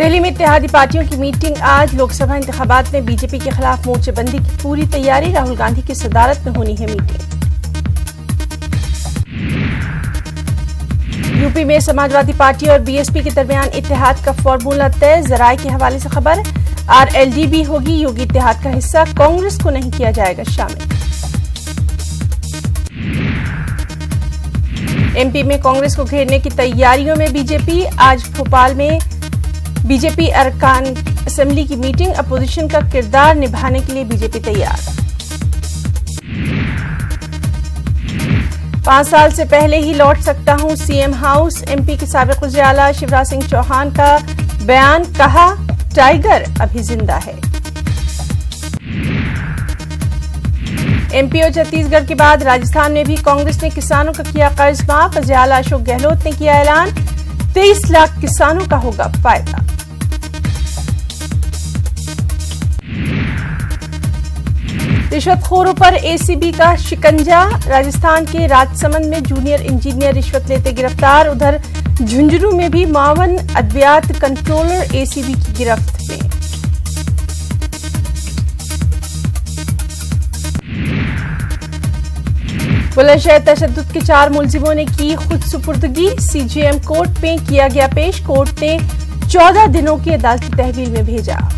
दिल्ली में इत्तेहादी पार्टियों की मीटिंग आज। लोकसभा इंतखाबात में बीजेपी के खिलाफ मोर्चेबंदी की पूरी तैयारी। राहुल गांधी की सदारत में होनी है मीटिंग। यूपी में समाजवादी पार्टी और बीएसपी के दरमियान इत्तेहाद का फॉर्मूला तय। जराये के हवाले से खबर, आरएलडी होगी योगी इत्तेहाद का हिस्सा, कांग्रेस को नहीं किया जाएगा शामिल। एमपी में कांग्रेस को घेरने की तैयारियों में बीजेपी। आज भोपाल में बीजेपी अरकान असेंबली की मीटिंग। अपोजिशन का किरदार निभाने के लिए बीजेपी तैयार। 5 साल से पहले ही लौट सकता हूं सीएम हाउस। एमपी के साबिक वज़ीर आला शिवराज सिंह चौहान का बयान, कहा टाइगर अभी जिंदा है। एमपी और छत्तीसगढ़ के बाद राजस्थान में भी कांग्रेस ने किसानों का किया कर्ज माफ। वज़ीर आला अशोक गहलोत ने किया ऐलान, 23 लाख किसानों का होगा फायदा। रिश्वतखोरों पर एसीबी का शिकंजा। राजस्थान के राजसमंद में जूनियर इंजीनियर रिश्वत लेते गिरफ्तार। उधर झुंझुनू में भी 52 अद्वियात कंट्रोलर एसीबी की गिरफ्त में। बुलंदशहर तशद्दुद के 4 मुलजिमों ने की खुद सुपुर्दगी। सीजेएम कोर्ट में किया गया पेश। कोर्ट ने 14 दिनों की अदालती तहवील में भेजा।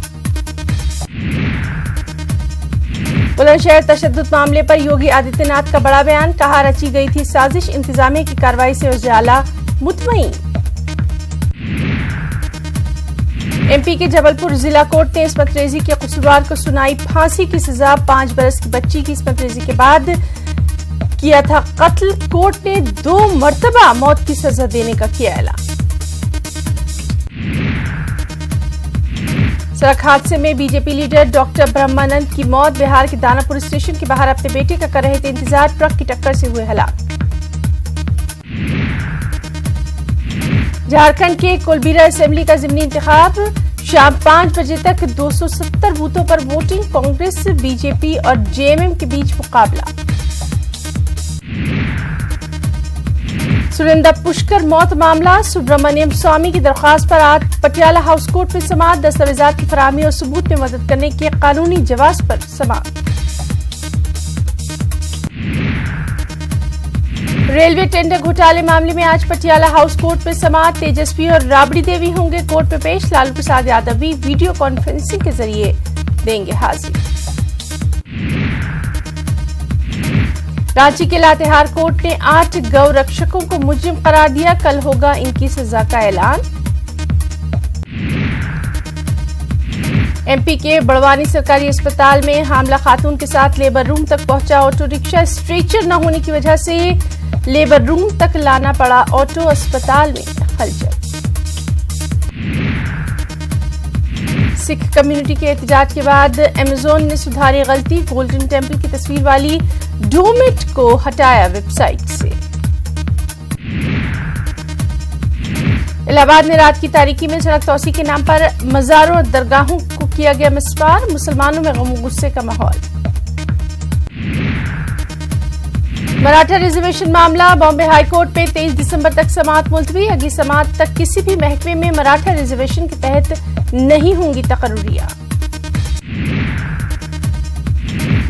बुलंदशहर तशद्दुद मामले पर योगी आदित्यनाथ का बड़ा बयान, कहा रची गई थी साजिश, इंतजामिया की कार्रवाई से वज़ीर आला मुतमईन। एमपी के जबलपुर जिला कोर्ट ने इस्मत रेजी के कसूरवार को सुनाई फांसी की सजा। 5 बरस की बच्ची की इस्मत रेजी के बाद किया था कत्ल। कोर्ट ने 2 मर्तबा मौत की सजा देने का किया ऐलान। सड़क हादसे में बीजेपी लीडर डॉक्टर ब्रह्मानंद की मौत। बिहार के दानापुर स्टेशन के बाहर अपने बेटे का कर रहे थे इंतजार, ट्रक की टक्कर से हुए हलाक। झारखंड के कोलबीरा असेंबली का ज़िमनी इंतखाब। शाम 5 बजे तक 270 बूथों पर वोटिंग। कांग्रेस, बीजेपी और जेएमएम के बीच मुकाबला। सुरेंद्र पुष्कर मौत मामला। सुब्रमण्यम स्वामी की दरख्वास्त पर आज पटियाला हाउस कोर्ट में समाअत। दस्तावेजात की फराहमी और सबूत में मदद करने के कानूनी जवाब पर समाअत। रेलवे टेंडर घोटाले मामले में आज पटियाला हाउस कोर्ट में समाअत। तेजस्वी और राबड़ी देवी होंगे कोर्ट में पेश। लालू प्रसाद यादव भी वीडियो कॉन्फ्रेंसिंग के जरिए देंगे हाजिरी। रांची के लातेहार कोर्ट ने 8 गौ रक्षकों को मुजरिम करार दिया। कल होगा इनकी सजा का ऐलान। एमपी के बड़वानी सरकारी अस्पताल में हामला खातून के साथ लेबर रूम तक पहुंचा ऑटो रिक्शा। स्ट्रेचर न होने की वजह से लेबर रूम तक लाना पड़ा ऑटो। अस्पताल में हलचल। सिख कम्युनिटी के एहतजाज के बाद अमेजोन ने सुधारी गलती। गोल्डन टेम्पल की तस्वीर वाली डोमेट को हटाया वेबसाइट से। इलाहाबाद में रात की तारीकी में सड़क तोसी के नाम पर मज़ारों और दरगाहों को किया गया मिसमार। मुसलमानों में गम गुस्से का माहौल। मराठा रिजर्वेशन मामला। बॉम्बे हाईकोर्ट में 23 दिसंबर तक समाअत मुलतवी। अगली समाअत तक किसी भी महकमे में मराठा रिजर्वेशन के तहत नहीं होंगी तकर्रियां।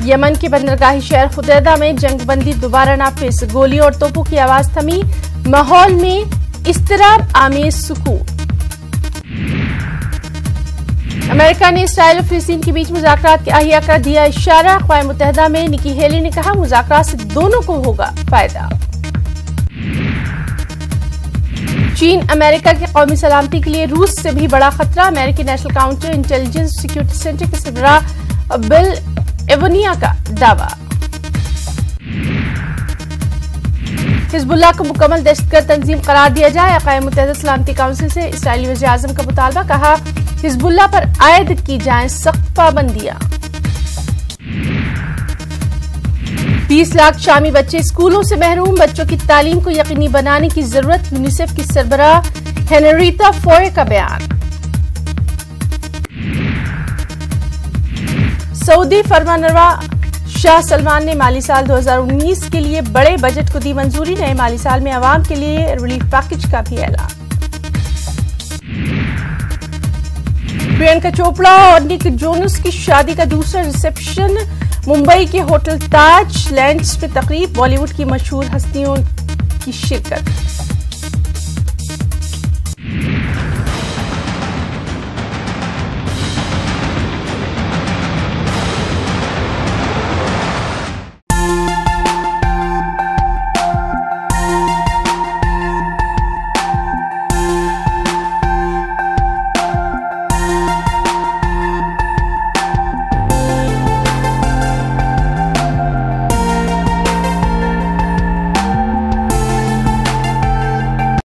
यमन के बंदरगाही शहर खुदैदा में जंगबंदी दोबारा नाफिज। गोली और तोपों की आवाज थमी। माहौल में इस्तराब आमेज सुकून। अमेरिका ने इसराइल और फिलिस्तीन के बीच मुज़ाकरात के अहिया का दिया इशारा। अक़वाम मुत्तहिदा में निकी हेली ने कहा, मुज़ाकरात से दोनों को होगा फायदा। चीन अमेरिका की कौमी सलामती के लिए रूस से भी बड़ा खतरा। अमेरिकी national counter intelligence security centre के सरबराह बिल एवोनिया का दावा। हिजबुल्लाह को मुकम्मल दहशतगर्द तंजीम करार दिया जाए। अक़वाम मुत्तहिदा सलामती काउंसिल से इसराइली वज़ीर आज़म का मुतालबा। कहा, हिजबुल्लाह पर आयद की जाएं सख्त पाबंदियां। 20 लाख शामी बच्चे स्कूलों से महरूम। बच्चों की तालीम को यकीनी बनाने की जरूरत। यूनिसेफ की सरबराह हेनरिटा फोय का बयान। सऊदी फरमानरवा शाह सलमान ने माली साल 2019 के लिए बड़े बजट को दी मंजूरी। नए माली साल में अवाम के लिए रिलीफ पैकेज का भी ऐलान। प्रियंका चोपड़ा और निक जोनस की शादी का दूसरा रिसेप्शन मुंबई के होटल ताज लैंड्स में तकरीब, बॉलीवुड की मशहूर हस्तियों की शिरकत।